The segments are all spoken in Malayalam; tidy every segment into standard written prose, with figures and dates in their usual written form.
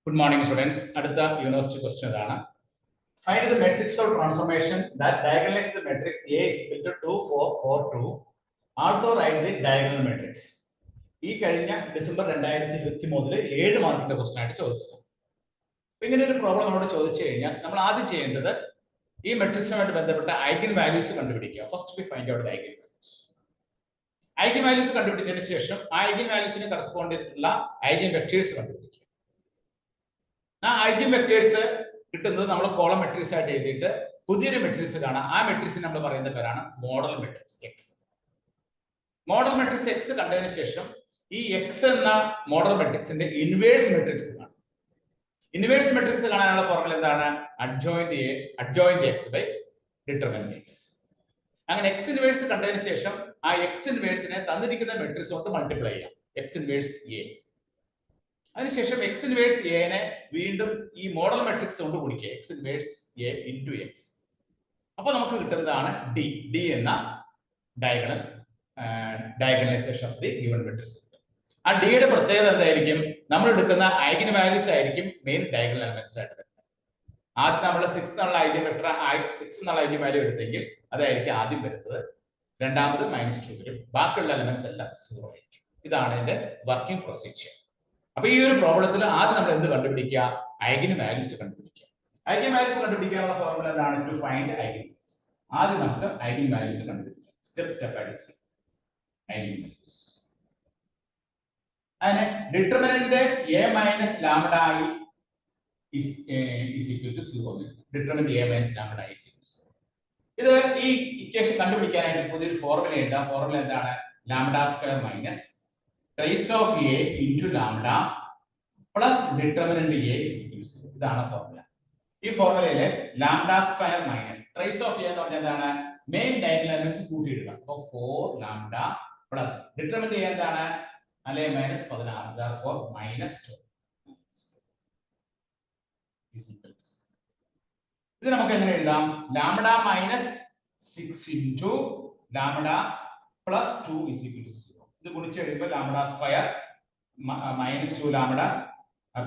Good morning, students. അടുത്ത യൂണിവേഴ്സിറ്റി ക്വസ്റ്റ്യൻ ആണ്. Find the matrix of transformation that diagonalizes the matrix A is equal to 2, 4, 4, 2. Also write the diagonal matrix. ഈ കഴിഞ്ഞ ഡിസംബർ 2023 7 മാർക്കിന്റെ ക്വസ്റ്റ്യൻ ആയിട്ട് ചോദിച്ചത്. ഇങ്ങനെ ഒരു പ്രോബ്ലം നമ്മളോട് ചോദിച്ചു കഴിഞ്ഞാൽ നമ്മൾ ആദ്യം ചെയ്യേണ്ടത് ഈ മെട്രിക്സുമായിട്ട് ബന്ധപ്പെട്ട ഐഗൻ വാല്യൂസ് കണ്ടുപിടിക്കുക. First we find out the eigenvalues. Eigenvalues കണ്ടുപിടിച്ചതിന് ശേഷം ആ ഐഗൻ വാല്യൂസിന് കറസ്പോണ്ട് ചെയ്തിട്ടുള്ള ഐഗൻ വെക്ടേഴ്സ് കണ്ടുപിടിക്കുക. ആ ഐഗൻ വെക്ടേഴ്സ് കിട്ടുന്നത് നമ്മൾ കോളം മെട്രിക്സ് ആയിട്ട് എഴുതിയിട്ട് പുതിയൊരു മെട്രിക്സ് കാണാം. ആ മെട്രിക്സിന് നമ്മൾ പറയുന്ന പേരാണ് modal matrix X. Modal matrix X കണ്ടതിന് ശേഷം ഈ എക്സ് എന്ന മോഡൽ മെട്രിക്സിന്റെ ഇൻവേഴ്സ് മെട്രിക്സ് കാണാം. ഇൻവേഴ്സ് മെട്രിക്സ് കാണാനുള്ള ഫോർമുല എന്താണ്? Adjoint X by determinant X. അങ്ങനെ എക്സ് ഇൻവേഴ്സ് കണ്ടതിന് ശേഷം ആ എക്സ് ഇൻവേഴ്സിനെ തന്നിരിക്കുന്ന മെട്രിക്സ് കൊണ്ട് മൾട്ടിപ്ലൈ ചെയ്യാം. X inverse A. അതിനുശേഷം എക്സ് ഇൻവേഴ്സ് എനെ വീണ്ടും ഈ മോഡൽ മെട്രിക്സ് കൊണ്ട് ഗുണിക്കുക. X inverse A into X. അപ്പൊ നമുക്ക് കിട്ടുന്നതാണ് ഡി. ഡി എന്ന diagonalisation of the given matrix. ആ ഡിയുടെ പ്രത്യേകത എന്തായിരിക്കും? നമ്മൾ എടുക്കുന്ന ഐഗൻ വാല്യൂസ് ആയിരിക്കും മെയിൻ ഡയഗണൽ എലമെന്റ്സ് ആയിട്ട് വരുന്നത്. ആദ്യം നമ്മൾ 6 എന്നുള്ള ഐഗൻ വെക്ടർ 6 എന്നുള്ള ഐഗൻ വാല്യൂ എടുത്തെങ്കിൽ അതായിരിക്കും ആദ്യം വരുന്നത്. രണ്ടാമത് -2 വരും. ബാക്കിയുള്ള എലമെന്റ്സ് എല്ലാം 0 ആയിരിക്കും. ഇതാണ് ഇതിന്റെ വർക്കിംഗ് പ്രൊസീജിയർ. അപ്പൊ ഈ ഒരു പ്രോബ്ലത്തിൽ ആദ്യം നമ്മൾ എന്ത് കണ്ടുപിടിക്കുക? ഐഗൻ വാല്യൂസ് കണ്ടുപിടിക്കുക. ഐഗൻ വാല്യൂസ് കണ്ടുപിടിക്കാനുള്ള ഫോർമുല എന്താണ്? To find eigenvalues. ആദ്യം നമുക്ക് ഐഗൻ വാല്യൂസ് കണ്ടുപിടിക്കാം. സ്റ്റെപ്പ് ആയിട്ട് ചെയ്യാം. ഐഗൻ വാല്യൂസ് അതിന് determinant a minus lambda i is equal to 0. Determinant a minus lambda i is equal to 0. ഇത് ഈ ഇക്വേഷൻ കണ്ടുപിടിക്കാനായിട്ട് പുതിയൊരു ഫോർമുല ഉണ്ട്. ആ ഫോർമുല എന്താണ്? Lambda square minus trace of a into lambda plus determinant a is equal to 0. ഇതാണ് ഫോർമുല. ഈ ഫോർമുലയിലെ lambda square minus trace of a എന്ന് പറഞ്ഞാൽ എന്താണ്? മെയിൻ ഡയഗണൽ എലമെന്റ്സ് കൂട്ടിയിടുക. അപ്പോൾ 4 ലാംഡ പ്ലസ് ഡിറ്റർമിനന്റ് a എന്താണ്? അല്ലെ മൈനസ് 16. therefore -2 ഇത് നമുക്ക് എങ്ങനെ എഴുതാം? Lambda minus 6 into lambda plus 2 is equal to 0. ഇത് ഗുണിച്ച് കഴിയുമ്പോൾ lambda square -2 lambda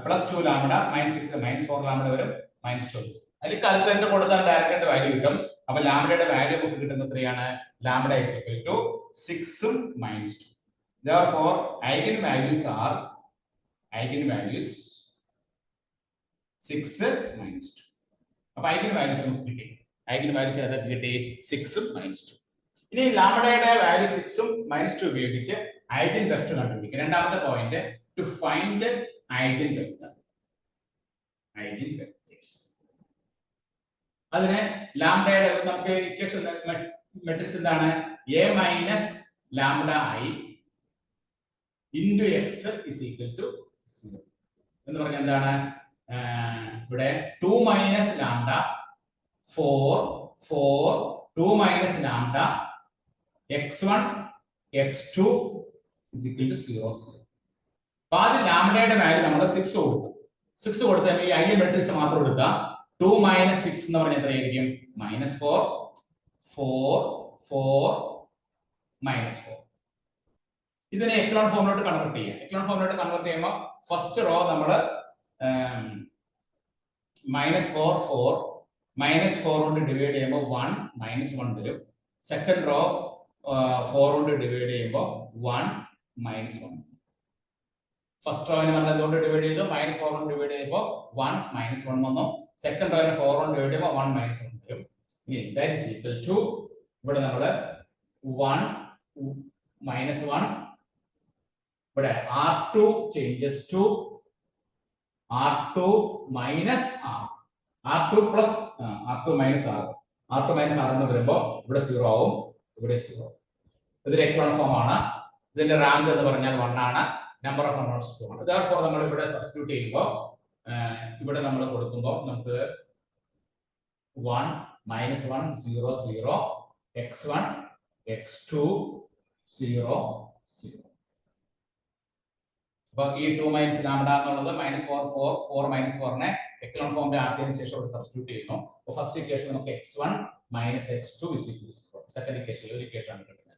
plus 2 lambda -6 -4 lambda വരും -2. അതിൽ കാൽക്കുലേറ്റർ കൊടുത്താൽ ഡയറക്റ്റ് വാല്യൂ കിട്ടും. അപ്പൊ ലാംഡയുടെ വാല്യൂ നമുക്ക് കിട്ടുന്നത് എത്രയാണ്? ലാംഡ ഈസ് ഈക്വൽ ടു 6 ഉം -2. therefore eigen values are 6 -2. അപ്പൊ eigen values നമുക്ക് കിട്ടി. eigen values ഏതാ കിട്ടി? 6 ഉം -2. ഇനി ലാംഡയുടെ വാല്യൂ 6 ഉം -2 ഉപയോഗിച്ച് ഐഗൻ വെക്ടർ കണ്ടുപിടിക്കുക. രണ്ടാമത്തെ point two find eigen vector. Eigen vectors അതിനെ ലാംഡയുടെ നമുക്ക് ഇക്വേഷൻ മെട്രിക്സ് എന്താണ്? a minus lambda i into x is equal to 0 എന്ന് പറഞ്ഞാൽ എന്താണ്? ഇവിടെ 2 minus lambda 4 2 minus lambda x1 x2 is equal to 0 0. അപ്പൊ ആദ്യം ലാംഡയുടെ വാല്യൂ നമ്മൾ 6 കൊടുക്കും. 6 കൊടുത്താൽ ഈ ഐഗൻ മെട്രിക്സ് മാത്രം കൊടുക്കുക. 2 മൈനസ് 6 എന്ന് പറഞ്ഞാൽ എത്രയായിരിക്കും? -4 4 4 -4. ഇതിനെ എക്ലോൺ ഫോമിലോട്ട് കൺവേർട്ട് ചെയ്യാം. എക്ലോൺ ഫോമിലോട്ട് കൺവേർട്ട് ചെയ്യുമ്പോൾ ഫസ്റ്റ് റോ നമ്മൾ -4 4 -4 കൊണ്ട് ഡിവൈഡ് ചെയ്യുമ്പോൾ 1 -1 വരും. സെക്കൻഡ് റോ 4 കൊണ്ട് ഡിവൈഡ് ചെയ്യുമ്പോൾ 1 -1. ഫസ്റ്റ് റോയിനെ നമ്മൾ എന്തുകൊണ്ട് ഡിവൈഡ് ചെയ്തു? -4 കൊണ്ട് ഡിവൈഡ് ചെയ്യുമ്പോൾ 1 -1 വന്നു. സെക്കൻഡ് റോയിനെ 4 കൊണ്ട് ഡിവൈഡ് ചെയ്യുമ്പോൾ 1 -1 വരും. ഇനി ദാറ്റ് ഈസ് ഈക്വൽ ടു ഇവിടെ നമ്മൾ 1 -1 ഇവിടെ R2 changes to R2 minus R. R2 plus R2 minus R. R2 minus R എന്ന് വരുമ്പോൾ ഇവിടെ 0 ആവും, ഇവിടെ 0. ഇതൊരു എക്ലോൺ ഫോം ആണ്. ഇതിന്റെ റാങ്ക് എന്ന് പറഞ്ഞാൽ 1 ആണ്. നമ്പർ ഓഫ് അൺനോൺസ് 2 ആണ്. therefore നമ്മൾ ഇവിടെ സബ്സ്റ്റിറ്റ്യൂട്ട് ചെയ്യുമ്പോൾ ഇവിടെ നമ്മൾ കൊടുക്കുമ്പോൾ നമുക്ക് 1 -1 0 0 x1 x2 0 0. അപ്പൊ ഈ 2 മൈനസ് ലാംഡ എന്നുള്ളത് -4 4 -4നെ എക്ലോൺ ഫോമിൽ ആക്കിയതിനു ശേഷം ഇവിടെ സബ്സ്റ്റിറ്റ്യൂട്ട് ചെയ്യുന്നു. അപ്പോൾ ഫസ്റ്റ് ഇക്വേഷൻ നമുക്ക് x1 - x2 = 0. സെക്കൻഡ് ഇക്വേഷനിൽ ഒരു ഇക്വേഷൻ ആണ് കിട്ടുന്നത്.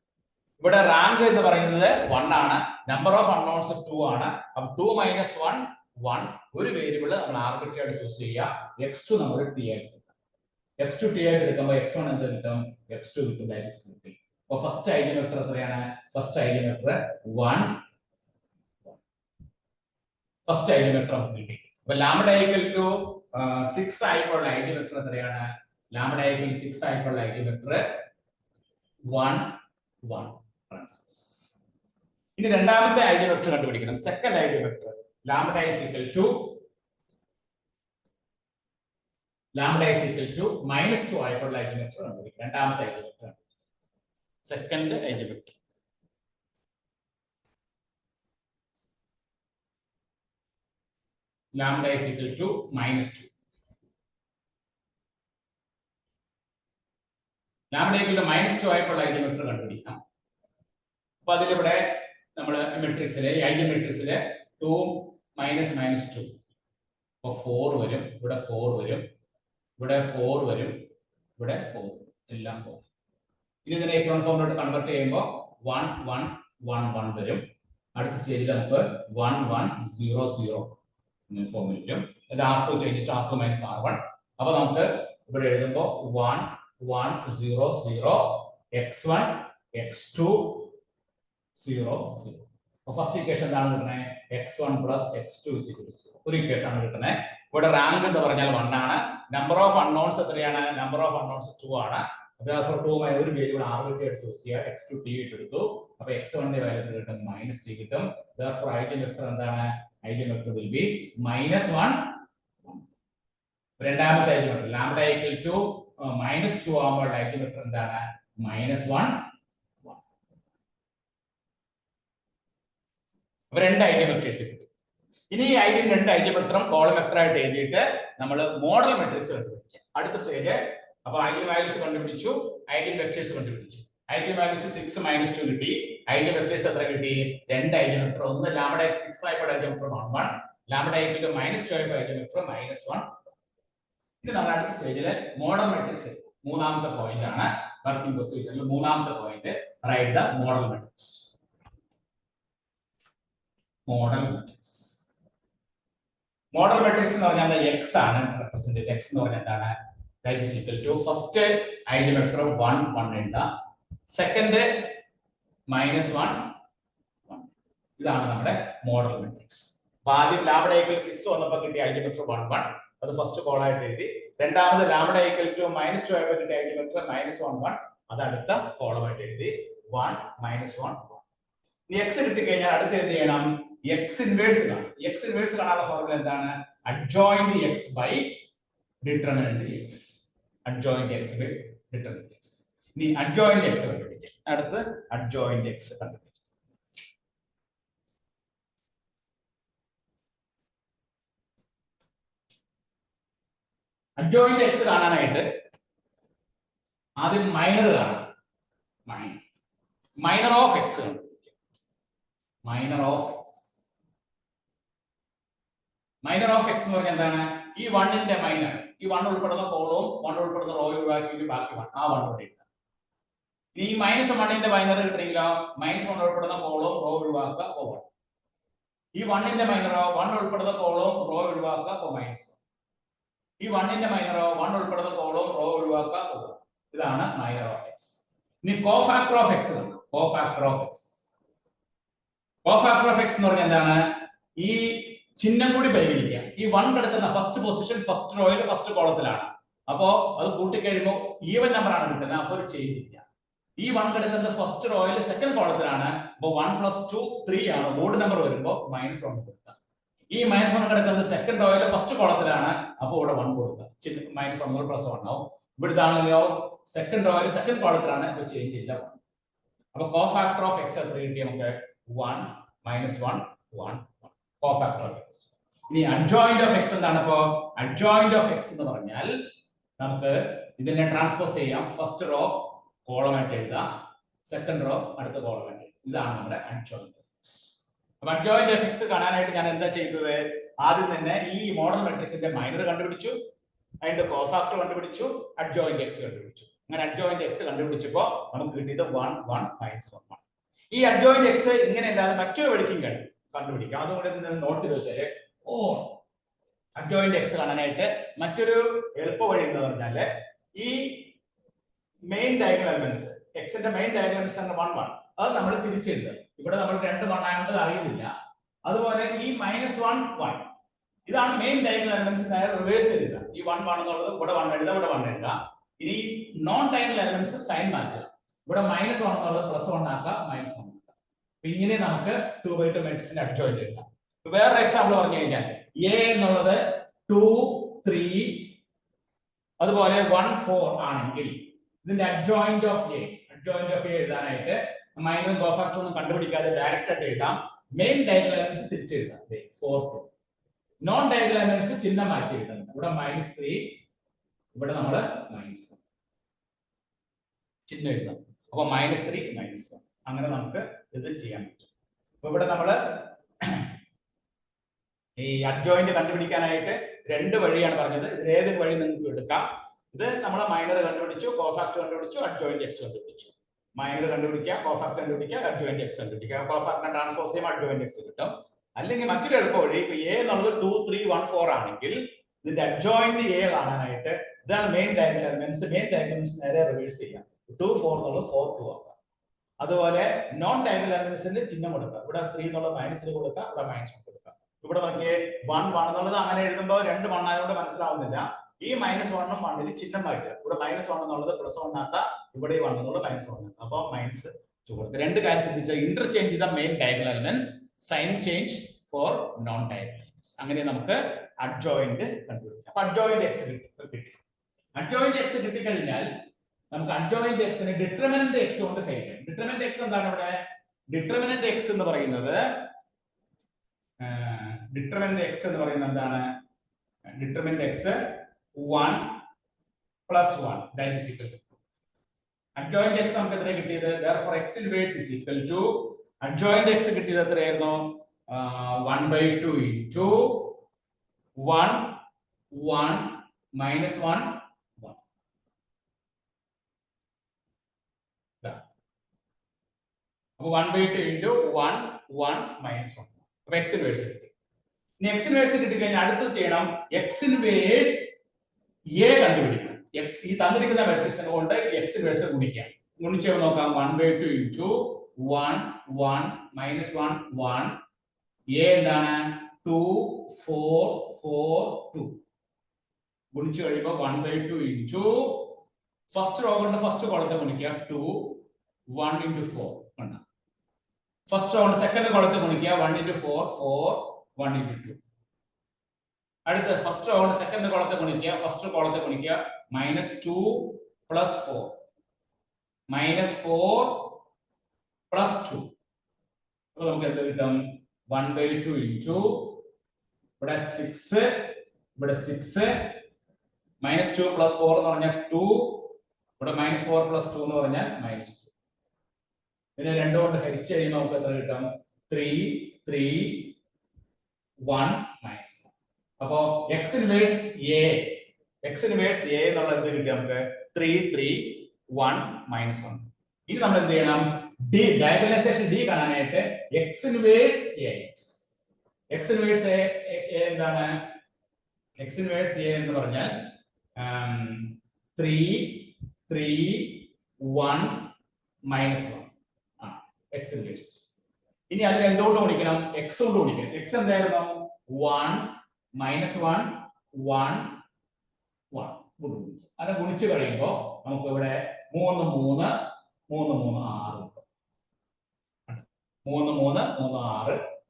ഇവിടെ റാങ്ക് എന്ന് പറയുന്നത് 1 ആണ്. നമ്പർ ഓഫ് അൺനോൺസ് 2 ആണ്. അപ്പോൾ 2 - 1 1 ഒരു വേരിയബിൾ നമ്മൾ ആർബിട്രറി ആയിട്ട് ചൂസ് ചെയ്യുക. x2 നമ്മൾ t ആയിട്ട് എടുക്കാം. x2 t ആയിട്ട് എടുക്കുമ്പോൾ x1 എന്ത് കിട്ടും? x2 കിട്ടും. ദാറ്റ് ഈസ് കിട്ടി. അപ്പോൾ ഫസ്റ്റ് ഐഗൻ വെക്ടർ എത്രയാണ്? First eigenvector 1. First eigenvector നമുക്ക് കിട്ടി. അപ്പോൾ ലാംഡ ഈക്വൽ ടു 6 ആയിട്ടുള്ള ഐഗൻ വെക്ടർ എത്രയാണ്? ലാംഡ ഈക്വൽ 6 ആയിട്ടുള്ള ഐഗൻ വെക്ടർ 1 1. ഇനി രണ്ടാമത്തെ ഐഗൻ വെക്ടർ കണ്ടുപിടിക്കണം. Second eigenvector lambda is equal to -2 ആയിട്ടുള്ള ഐഗൻ വെക്ടർ കണ്ടുപിടിക്കണം. രണ്ടാമത്തെ eigenvector, second eigenvector. Lambda is equal to -2. Lambda equal to -2 ആയിട്ടുള്ള ഐഗൻ വെക്ടർ കണ്ടുപിടിക്കാം. അപ്പൊ അതിലിവിടെ നമ്മൾ മെട്രിക്സിലെ ഐഗൻ മെട്രിക്സിലെ 2 -2 അപ്പൊ 4 വരും, ഇവിടെ 4 വരും, ഇവിടെ 4 വരും, ഇവിടെ 4, എല്ലാം 4. ഇനി ഇതിനെ എപ്സിലോൺ ഫോമിലോട്ട് കൺവെർട്ട് ചെയ്യുമ്പോൾ 1 1 1 1 വരും. അടുത്ത സ്റ്റേജിൽ നമുക്ക് 1 1 0 0 ഫോമിൽ വരും. ഇത് R2 ചേഞ്ചസ് R2 - R1. അപ്പൊ നമുക്ക് ഇവിടെ എഴുതുമ്പോൾ 1 1 0 0 x1 x2 0 0. ഫസ്റ്റ് ഇക്വേഷൻ എന്താണ് കിട്ടുന്നത്? x1 + x2 0. ഒരു ഇക്വേഷൻ ആണ് കിട്ടുന്നത്. ഇവിടെ റാങ്ക് എന്ന് പറഞ്ഞാൽ 1 ആണ്. നമ്പർ ഓഫ് അൺനോൺസ് എത്രയാണ്? നമ്പർ ഓഫ് അൺനോൺസ് 2 ആണ്. therefore 2 മായി ഒരു വേരിയബിൾ ആർബിട്രറി ആയിട്ട് ചൂസ് ചെയ്യുക. x2 t എടുത്തു. അപ്പോൾ x1 ന്റെ വാല്യൂ കിട്ടും -t കിട്ടും. therefore ഐഗൻ വെക്ടർ എന്താണ്? Eigenvector will be -1 1. രണ്ടാമത്തെ eigenvector lambda equal to -2 ആകുമ്പോൾ ഐഗൻ വെക്ടർ എന്താണ്? -1 1. അപ്പോൾ രണ്ട് ഐഗൻ വെക്ടേഴ്സ് കിട്ടും. ഇനി ഈ രണ്ട് ഐഗൻ വെക്ടറും കോളം വെക്ടർ ആയിട്ട് എഴുതിയിട്ട് നമ്മൾ മോഡൽ മെട്രിക്സ് കണ്ടുപിടിക്കാം. അടുത്ത സ്റ്റേജ്. അപ്പോൾ ഐഗൻ വാല്യൂസ് കണ്ടുപിടിച്ചു, ഐഗൻ വെക്ടേഴ്സ് കണ്ടുപിടിച്ചു. ഐഗൻ വാല്യൂസ് 6 -2 കിട്ടി. ഐഗൻ വെക്ടേഴ്സ് എത്ര കിട്ടി? രണ്ട് ഐഗൻ വെക്ടർ. ഒന്ന് ലാംഡ 6 ആയപ്പോൾ eigenvector 1 1, lambda equal to -2 ആയപ്പോൾ ഐഗൻ വെക്ടർ -1. ഇനി നമ്മൾ അടുത്ത സ്റ്റേജിൽ മോഡൽ മെട്രിക്സ് മൂന്നാമത്തെ പോയിന്റ് ആണ്. വർക്കിംഗ് പ്രൊസീജിയറിൽ മൂന്നാമത്തെ point right the modal matrix. Modal matrix എന്ന് പറഞ്ഞാൽ x ആണ് റെപ്രസെന്റ് ചെയ്തത്. x എന്ന് പറഞ്ഞാൽ എന്താണ്? that is equal to first eigenvector 1 1 എഴുതാം, സെക്കൻഡ് -1 1. ഇതാണ് നമ്മുടെ മോഡൽ മെട്രിക്സ്. ആദ്യം ലാംഡ ഈക്വൽ 6 വന്നപ്പോൾ കിട്ടിയ ഐഗൻ വെക്ടർ 1 1, അത് ഫസ്റ്റ് കോൾ ആയിട്ട് എഴുതി. രണ്ടാമത് ലാംഡ ഈക്വൽ ടു -2 ആയപ്പോൾ കിട്ടിയ ഐഗൻ വെക്ടർ -1 1, അത് അടുത്ത കോളമായിട്ട് എഴുതി 1 -1 1. ഈ x കിട്ടി കഴിഞ്ഞാൽ അടുത്ത് എന്ത് ചെയ്യണം? x ഇൻവേഴ്സ് കാണാം. x ഇൻവേഴ്സ് കാണാനുള്ള ഫോർമുല എന്താണ്? Adjoint x by determinant x. Adjoint x by determinant x. ഇനി അഡ്ജോയിന്റ് x കണ്ടുപിടിക്കാം. അടുത്ത് അഡ്ജോയിന്റ് x കണ്ടുപിടിക്കാം. അഡ്ജോയിന്റ് x കാണാനായിട്ട് ആദ്യം മൈനർ കാണാം. മൈനർ ഓഫ് x കണ്ടുപിടിക്കാം. Minor of x. Minor of x എന്ന് പറഞ്ഞാൽ എന്താണ്? ഈ 1ന്റെ മൈനർ, ഈ 1 ഉൾപ്പെടുന്ന കോളവും 1 ഉൾപ്പെടുന്ന റോ ഒഴിവാക്കിയിട്ട് ബാക്കി 1, ആ 1 ഇവിടെ ഇടാം. ഈ -1ന്റെ മൈനർ കിട്ടണമെങ്കിലോ -1 ഉൾപ്പെടുന്ന കോളവും റോ ഒഴിവാക്കുക, അപ്പോൾ 1. ഈ 1ന്റെ മൈനറോ 1 ഉൾപ്പെടുന്ന കോളവും റോ ഒഴിവാക്കുക, അപ്പോൾ -1. ഈ 1ന്റെ മൈനറോ 1 ഉൾപ്പെടുന്ന കോളവും റോ ഒഴിവാക്കുക, അപ്പോൾ 1. ഇതാണ് മൈനർ ഓഫ് x. ഇനി കോഫാക്ടർ ഓഫ് x ആണ്. കോഫാക്ടർ ഓഫ് x എന്ന് പറഞ്ഞാൽ എന്താണ്? ഈ ചിഹ്നം കൂടി പരിഗണിക്കുക. ഈ 1 കിടക്കുന്ന ഫസ്റ്റ് പൊസിഷൻ ഫസ്റ്റ് റോയിൽ ഫസ്റ്റ് കോളത്തിലാണ്. അപ്പോ അത് കൂട്ടിക്കഴിയുമ്പോൾ ഈവൻ നമ്പർ ആണ് കിട്ടുന്നത്, അപ്പോൾ ഒരു ചേഞ്ച് ഇല്ല. ഈ 1 കിടക്കുന്നത് ഫസ്റ്റ് റോയിൽ സെക്കൻഡ് കോളത്തിലാണ്. അപ്പോൾ 1 + 2 3 ആണ്. ഓഡ് നമ്പർ വരുമ്പോൾ -1 കൊടുക്കുക. ഈ -1 കിടക്കുന്നത് സെക്കൻഡ് റോയിൽ ഫസ്റ്റ് കോളത്തിലാണ്. അപ്പോൾ ഇവിടെ 1 കൊടുക്കുക. -1 + 1 ആവും. ഇവിടുത്താണല്ലോ സെക്കൻഡ് റോയിൽ സെക്കൻഡ് കോളത്തിലാണ്, അപ്പോൾ ചേഞ്ച് ഇല്ല. അപ്പോൾ കോഫാക്ടർ ഓഫ് x എത്ര കിട്ടി നമുക്ക്? 1 -1 1 1. Cofactor of x. ഇനി അഡ്ജോയിന്റ് ഓഫ് x എന്താണ്? അപ്പോൾ അഡ്ജോയിന്റ് ഓഫ് x എന്ന് പറഞ്ഞാൽ നമുക്ക് ഇതിനെ ട്രാൻസ്പോസ് ചെയ്യാം. ഫസ്റ്റ് റോ കോളമായിട്ട് എഴുതാം, സെക്കൻഡ് റോ അടുത്ത കോളമായിട്ട്. ഇതാണ് നമ്മുടെ അഡ്ജോയിന്റ് ഓഫ് x. അപ്പോൾ അഡ്ജോയിന്റ് ഓഫ് x കാണാനായിട്ട് ഞാൻ എന്താ ചെയ്തത്? ആദ്യം തന്നെ ഈ മോഡൽ മെട്രിക്സിന്റെ മൈനർ കണ്ടുപിടിച്ചു, അതിന്റെ കോഫാക്ടർ കണ്ടുപിടിച്ചു, അഡ്ജോയിന്റ് x കണ്ടുപിടിച്ചു. അങ്ങനെ അഡ്ജോയിന്റ് x കണ്ടുപിടിച്ചപ്പോൾ നമുക്ക് കിട്ടിയത് 1 1 -1 1. ഈ അഡ്ജോയിന്റ് x ഇങ്ങനെ അല്ലാതെ മറ്റൊരു വഴിക്കും കണ്ടുപിടിക്കാം. അതുകൊണ്ട് നോട്ട് ചെയ്ത് വെച്ചാല് ഓൺ. അഡ്ജോയിന്റ് എക്സ് കാണാനായിട്ട് മറ്റൊരു എളുപ്പ വഴി എന്ന് പറഞ്ഞാല് ഈ മെയിൻ ഡയഗണൽ എലമെന്റ്സ് എക്സിന്റെ മെയിൻ ഡയഗണൽ എലമെന്റ്സ് ആണ് 1 1. അത് നമ്മൾ തിരിച്ചെഴുതുക. ഇവിടെ നമ്മൾ 2 1 ആയതുകൊണ്ട് അറിയുന്നില്ല. അതുപോലെ ഈ -1 1 ഇതാണ് മെയിൻ ഡയഗണൽ എലമെന്റ്സ്. നേരെ റിവേഴ്സ് എഴുതുക. ഈ 1 1 എന്നുള്ളത് ഇവിടെ 1 എഴുതുക, ഇവിടെ 1 എഴുതുക. ഇനി നോൺ ഡയഗണൽ എലമെന്റ്സ് സൈൻ മാറ്റുക. ഇവിടെ -1 എന്നുള്ളത് +1 ആക്കുക, -1 ആക്കുക. ഇങ്ങനെ നമുക്ക് 2/2 മാട്രിക്സിന്റെ അഡ്ജോയിന്റ് എഴുതാം. വേറൊരു എക്സാമ്പിൾ പറഞ്ഞു കഴിഞ്ഞാൽ എ എന്നുള്ളത് 2 3 അതുപോലെ 1 4 ആണെങ്കിൽ ഇതിന്റെ അഡ്ജോയിന്റ് ഓഫ് എ എഴുതാനായിട്ട് മൈനർ കോഫാക്ടർ ഒന്നും കണ്ടുപിടിക്കാതെ ഡയറക്റ്റ് ആയിട്ട് എഴുതാം. മെയിൻ ഡയഗണൽ എലമെന്റ്സ് തിരിച്ചെഴുതാം. 4 2. നോൺ ഡയഗണൽ എലമെന്റ്സ് ചിഹ്നം മാറ്റി എഴുതുന്നുണ്ട്. ഇവിടെ -3, ഇവിടെ നമ്മൾ -1 ചിഹ്നം എഴുതാം. അപ്പൊ -3 -1 അങ്ങനെ നമുക്ക് ഇത് ചെയ്യാൻ പറ്റും. അപ്പൊ ഇവിടെ നമ്മള് ഈ അഡ്ജോയിന്റ് കണ്ടുപിടിക്കാനായിട്ട് 2 വഴിയാണ് പറഞ്ഞത്. ഇതിൽ ഏതൊരു വഴി നിങ്ങൾക്ക് എടുക്കാം. ഇത് നമ്മൾ മൈനർ കണ്ടുപിടിച്ചു, കോഫാക്ടർ കണ്ടുപിടിച്ചു, അഡ്ജോയിന്റ് എക്സ് കണ്ടുപിടിച്ചു. മൈനർ കണ്ടുപിടിക്കുക, കോഫാക്ടർ കണ്ടുപിടിക്കുക, അഡ്ജോയിന്റ് എക്സ് കണ്ടുപിടിക്കുക. കോഫാക്ടർ ട്രാൻസ്പോസ് ചെയ്യുമ്പോൾ അഡ്ജോയിന്റ് എക്സ് കിട്ടും. അല്ലെങ്കിൽ മറ്റൊരു എളുപ്പ വഴി, ഇപ്പൊ എ എന്നുള്ളത് 2 3 1 4 ആണെങ്കിൽ ഇതിന്റെ അഡ്ജോയിന്റ് എ കാണാനായിട്ട് ഇതാണ് main diagonal elements. Main diagonal elements നേരെ റിവേഴ്സ് ചെയ്യാം. 2 4 എന്നുള്ളത് 4 2 ആക്കാം. അതുപോലെ നോൺ ഡയഗണൽ എലമെന്റ്സിന്റെ ചിഹ്നം കൊടുക്കുക. ഇവിടെ 3 എന്നുള്ളത് -3 കൊടുക്കുക, ഇവിടെ -1 കൊടുക്കുക. ഇവിടെ നോക്കിയേ 1 1 എന്നുള്ളത് അങ്ങനെ എഴുതുമ്പോൾ 2 1 ആയതുകൊണ്ട് മനസ്സിലാവുന്നില്ല. ഈ -1 ഉം 1 ചിഹ്നം മാറ്റുക. ഇവിടെ -1 എന്നുള്ളത് +1 ആക്കാം, ഇവിടെ 1 എന്നുള്ളത് -1 ആക്കാം. അപ്പൊ മൈനസ് കൊടുക്കുക. 2 കാര്യം ശ്രദ്ധിച്ചാൽ ഇന്റർചേഞ്ച് ചെയ്ത main diagonal elements, sign change for non diagonal elements. അങ്ങനെ നമുക്ക് അഡ്ജോയിന്റ് കണ്ടുപിടിക്കാം. അപ്പൊ അഡ്ജോയിന്റ് എക്സ് കിട്ടി. അഡ്ജോയിന്റ് എക്സ് കിട്ടിക്കഴിഞ്ഞാൽ നമുക്ക് അഡ്ജോയിന്റ് എക്സിനെ ഡിറ്റർമിനന്റ് എക്സ് കൊണ്ട് ഹരിക്കാം. ഡിറ്റർമിനന്റ് എക്സ് എന്താണ് ഇവിടെ? ഡിറ്റർമിനന്റ് എക്സ് എന്ന് പറയുന്നത് എന്താണ്? Determinant X 1 + 1 that is equal to 2. Adjoint X നമുക്ക് എത്ര കിട്ടിയത്? therefore x inverse is equal to adjoint X കിട്ടിയത് എത്രയായിരുന്നു? 1/2 into 1 1 -1 1. അപ്പൊ 1/2 into 1 1 -1. അപ്പൊ x inverse കിട്ടി. ഇനി x inverse കിട്ടിക്കഴിഞ്ഞാൽ അടുത്തത് ചെയ്യണം, x inverse a കണ്ടുപിടിക്കണം. x ഈ തന്നിരിക്കുന്ന മാട്രിക്സിനെ കൊണ്ട് x inverse ഗുണിക്കാം. ഗുണിച്ച് നോക്കാം. 1/2 into 1 1 -1 1. a എന്താണ്? 2 4 4 2. ഗുണിച്ച് കഴിയുമ്പോൾ 1/2 into ഫസ്റ്റ് റോ കൊണ്ട് ഫസ്റ്റ് കോളത്തെ ഗുണിക്കുക. 2 1 into 4 ആണ്. ഫസ്റ്റ് റോ കൊണ്ട് സെക്കൻഡ് കോളത്തെ ഗുണിക്കുക. 1 into 4 4 1 into 2. അടുത്ത ഫസ്റ്റ് റോ കൊണ്ട് സെക്കൻഡ് കോളത്തെ ഗുണിക്കുക. ഫസ്റ്റ് കോളത്തെ ഗുണിക്കുക. -2 + 4 -4 + 2. അപ്പോൾ നമുക്ക് എന്ത് കിട്ടും? 1/2 into ഇവിടെ 6 ഇവിടെ 6 -2 + 4 എന്ന് പറഞ്ഞാൽ 2. ഇവിടെ -4 + 2 എന്ന് പറഞ്ഞാൽ -2. ഇതിനെ 2 കൊണ്ട് ഹരിച്ച് കഴിയുമ്പോൾ നമുക്ക് എത്ര കിട്ടും? 3 3 1 -1. അപ്പോ x inverse a എന്നുള്ള എന്ത് കിട്ടി നമുക്ക്? 3 3 1 -1. ഇനി നമ്മൾ എന്ത് ചെയ്യണം? ഡയഗണലൈസേഷൻ d കാണാനായിട്ട് x inverse a എന്താണ്? x inverse a എന്ന് പറഞ്ഞാൽ 3 3 1 -1 x inverse. ഇനി അതിനെ എന്തുകൊണ്ട് ഗുണിക്കണം? x കൊണ്ട് ഗുണിക്കണം. x എന്തായിരുന്നു? 1 -1 1 1 അത് ഗുണിച്ചു കഴിയുമ്പോൾ നമുക്ക് ഇവിടെ 3 3 3 3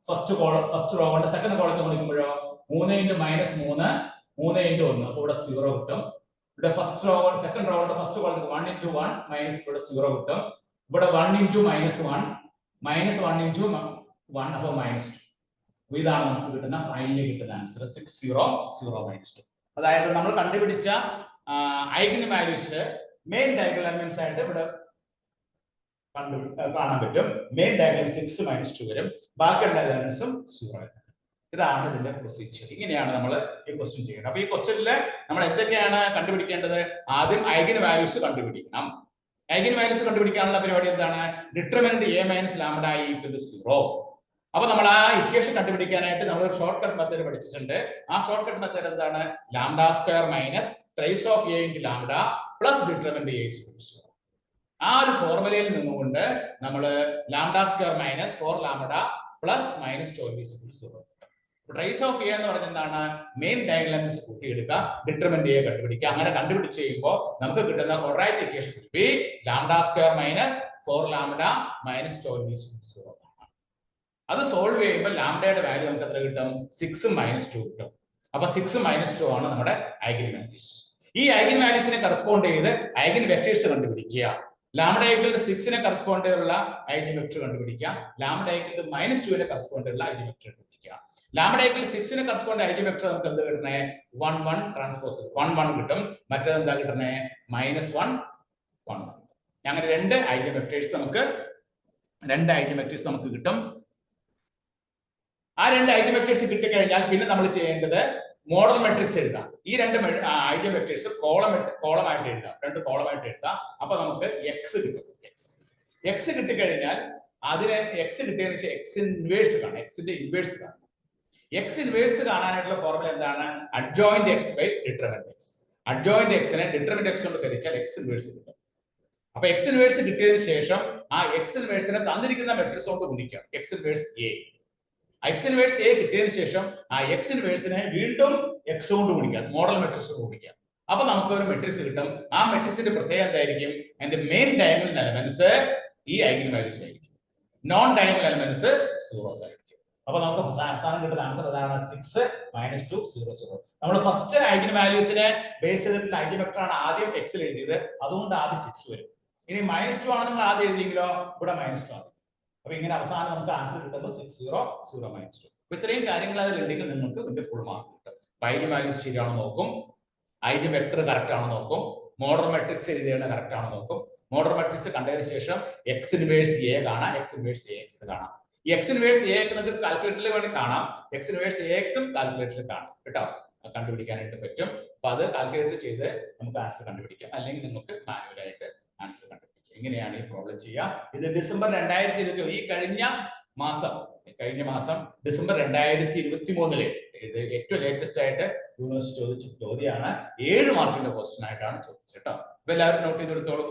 6 3 3 3 6. ഫസ്റ്റ് റോ കൊണ്ട് സെക്കൻഡ് കോളത്തെ ഗുണിക്കുമ്പോഴോ 3 × -3 3 × 1. അപ്പോൾ ഇവിടെ 0 കിട്ടും. ഇവിടെ ഫസ്റ്റ് റോ കൊണ്ട് സെക്കൻഡ് റോ കൊണ്ട് ഫസ്റ്റ് കോളത്തെ 1 × 1 മൈനസ് ഇവിടെ 0 കിട്ടും. ഇവിടെ 1 × -1 -1 × 1 അപ്പോൾ -2. ഇതാണ് നമുക്ക് കിട്ടുന്ന ഫൈനലി കിട്ടുന്ന ആൻസർ 6 0 0 -2. അതായത് നമ്മൾ കണ്ടുപിടിച്ച eigen values main diagonal elements ആയിട്ട് ഇവിടെ കാണാൻ പറ്റും. മെയിൻ ഡയഗണൽ 6 -2 വരും. ബാക്കിയുള്ള എലമെന്റ്സും 0 വരും. ഇതാണ് ഇതിന്റെ പ്രൊസീജിയർ. ഇങ്ങനെയാണ് നമ്മൾ ഈ ക്വസ്റ്റ്യൻ ചെയ്യുന്നത്. അപ്പൊ ഈ ക്വസ്റ്റ്യനിൽ നമ്മൾ എന്തൊക്കെയാണ് കണ്ടുപിടിക്കേണ്ടത്? ആദ്യം ഐഗൻ വാല്യൂസ് കണ്ടുപിടിക്കണം. ഐഗൻ വാല്യൂസ് കണ്ടുപിടിക്കാനുള്ള പരിപാടി എന്താണ്? Determinant a - λ = 0. അപ്പൊ നമ്മൾ ആ ഇക്വേഷൻ കണ്ടുപിടിക്കാനായിട്ട് നമ്മൾ ഒരു ഷോർട്ട് കട്ട് മെത്തേഡ് പഠിച്ചിട്ടുണ്ട്. ആ ഷോർട്ട് കട്ട് മെത്തേഡ് എന്താണ്? Lambda square minus trace of A into lambda plus determinant A is equal to 0. ആ ഒരു ഫോർമുലയിൽ നിന്നുകൊണ്ട് നമ്മൾ lambda square minus 4 lambda plus minus 12 is equal to 0. Trace of A എന്ന് പറഞ്ഞാൽ എന്താണ്? മെയിൻ ഡയഗണൽസ് കൂട്ടിയെടുക്കുക, ഡിറ്റർമിനന്റ് എ കണ്ടുപിടിക്കുക. അങ്ങനെ കണ്ടുപിടിച്ച് കഴിയുമ്പോൾ നമുക്ക് കിട്ടുന്ന quadratic equation will be lambda square minus 4 lambda minus 12 is equal to 0. അത് സോൾവ് ചെയ്യുമ്പോൾ ലാംഡയുടെ വാല്യൂ നമുക്ക് എത്ര കിട്ടും? 6 മൈനസ് 2 കിട്ടും. അപ്പൊ 6 മൈനസ് 2 ആണ് നമ്മുടെ ഐഗൻ വാല്യൂസ്. ഈ ഐഗൻ വാല്യൂസിനെ കറസ്പോണ്ട് ചെയ്ത് ഐഗൻ വെക്ടേഴ്സ് കണ്ടുപിടിക്കുക. ലാംഡ ഈക്വൽ ടു 6 കറസ്പോണ്ട് ചെയ്തുള്ള ഐഗൻ വെക്ടർ കണ്ടുപിടിക്കുക. ലാംഡ ഈക്വൽ ടു -2 കറസ്പോണ്ട് ചെയ്തുള്ള ഐഗൻ വെക്ടർ കണ്ടുപിടിക്കുക. Lambda equal 6 correspond eigen vector നമുക്ക് എന്ത് കിട്ടണേ? 1 1 ട്രാൻസ്പോസ് 1 1 കിട്ടും. മറ്റേത് എന്താ കിട്ടണേ? -1 1. അങ്ങനെ രണ്ട് ഐഗൻ വെക്ടേഴ്സ് നമുക്ക് കിട്ടും. ആ രണ്ട് ഐഗൻ വെക്ടേഴ്സ് കിട്ടിക്കഴിഞ്ഞാൽ പിന്നെ നമ്മൾ ചെയ്യേണ്ടത് മോഡൽ മെട്രിക്സ് എഴുതാം. ഈ രണ്ട് ഐഗൻ വെക്ടേഴ്സ് കോളമായിട്ട് എഴുതാം, രണ്ട് കോളമായിട്ട് എഴുതാം. അപ്പൊ നമുക്ക് എക്സ് കിട്ടും. എക്സ് കിട്ടിക്കഴിഞ്ഞാൽ അതിന് എക്സ് കിട്ടിയതിനു ശേഷം എക്സ് ഇൻവേഴ്സ് കാണാം, എക്സിന്റെ ഇൻവേഴ്സ് കാണാം. എക്സ് ഇൻവേഴ്സ് കാണാനായിട്ടുള്ള ഫോർമുല എന്താണ്? Adjoint X by determinant x. Adjoint എക്സിനെ ഡിറ്റർമിനന്റ് എക്സ് കൊണ്ട് ഹരിച്ചാൽ എക്സ് ഇൻവേഴ്സ് കിട്ടും. അപ്പൊ എക്സ് ഇൻവേഴ്സ് കിട്ടിയതിനു ശേഷം ആ എക്സ് ഇൻവേഴ്സിനെ തന്നിരിക്കുന്ന മെട്രിക്സ് കൊണ്ട് ഗുണിക്കാം. X inverse a. X inverse a കിട്ടിയതിനു ശേഷം ആ എക്സ് ഇൻവേഴ്സിനെ വീണ്ടും എക്സ് കൊണ്ട് ഗുണിക്കാം, മോഡൽ മെട്രിക്സ് കൊണ്ട് ഗുണിക്കാം. അപ്പൊ നമുക്ക് ഒരു മെട്രിക്സ് കിട്ടും. ആ മെട്രിക്സിന്റെ പ്രത്യേകത എന്തായിരിക്കും? അതിന്റെ മെയിൻ ഡയഗണൽ എലമെന്റ്സ് ഈ ഐഗൻ വാല്യൂസ് ആയിരിക്കും, നോൺ ഡയഗണൽ എലമെന്റ്സ് സീറോസ് ആയിരിക്കും. അപ്പൊ നമുക്ക് അവസാനം കിട്ടുന്ന ആൻസർ അതാണ് 6 - 2 0 0. നമ്മൾ ഫസ്റ്റ് ഐഗൻ വാല്യൂസിനെ ബേസ് ചെയ്തിട്ടുള്ള ഐഗൻ വെക്ടർ ആണ് ആദ്യം എക്സിൽ എഴുതിയത്, അതുകൊണ്ട് ആദ്യം 6 വരും. ഇനി -2 ആണ് നിങ്ങൾ ആദ്യം എഴുതിയെങ്കിലോ ഇവിടെ -2 ആണ്. അപ്പൊ ഇങ്ങനെ അവസാനം നമുക്ക് ആൻസർ കിട്ടുമ്പോൾ 6 0 0 -2. അപ്പൊ ഇത്രയും കാര്യങ്ങൾ അതിലുണ്ടെങ്കിൽ നിങ്ങൾക്ക് ഇതിന്റെ ഫുൾ മാർക്ക് കിട്ടും. ഐഗൻ വാല്യൂസ് ശരിയാണോ നോക്കും, ഐഗൻ വെക്ടർ കറക്റ്റ് ആണോ നോക്കും, മോഡൽ മെട്രിക്സ് എഴുതിയത് കറക്റ്റ് ആണോ നോക്കും. മോഡൽ മെട്രിക്സ് കണ്ടതിന് ശേഷം എക്സ് ഇൻവേഴ്സ് എ കാണാം, എക്സ് ഇൻവേഴ്സ് എ എക്സ് കാണാം. ഈ എക്സ് ഇൻവേഴ്സ് എ ഒക്കെ നിങ്ങൾക്ക് കാൽക്കുലേറ്ററിൽ വേണ്ടി കാണാം, എക്സ് ഇൻവേഴ്സ് എ എക്സും കാൽക്കുലേറ്ററിൽ കാണാം കേട്ടോ, കണ്ടുപിടിക്കാനായിട്ട് പറ്റും. അപ്പൊ അത് കാൽക്കുലേറ്റ് ചെയ്ത് നമുക്ക് ആൻസർ കണ്ടുപിടിക്കാം, അല്ലെങ്കിൽ നിങ്ങൾക്ക് മാനുവലായിട്ട് ആൻസർ കണ്ടുപിടിക്കാം. ഇങ്ങനെയാണ് ഈ പ്രോബ്ലം ചെയ്യുക. ഇത് ഡിസംബർ 2020 ഈ കഴിഞ്ഞ മാസം ഡിസംബർ 2023 ഇത് ഏറ്റവും ലേറ്റസ്റ്റ് ആയിട്ട് യൂണിവേഴ്സിറ്റി ചോദിച്ച ചോദ്യമാണ്. 7 മാർക്കിന്റെ ക്വസ്റ്റ്യൻ ആയിട്ടാണ് ചോദിച്ചത് കേട്ടോ. അപ്പൊ എല്ലാവരും നോട്ട് ചെയ്തെടുത്തോളൂ.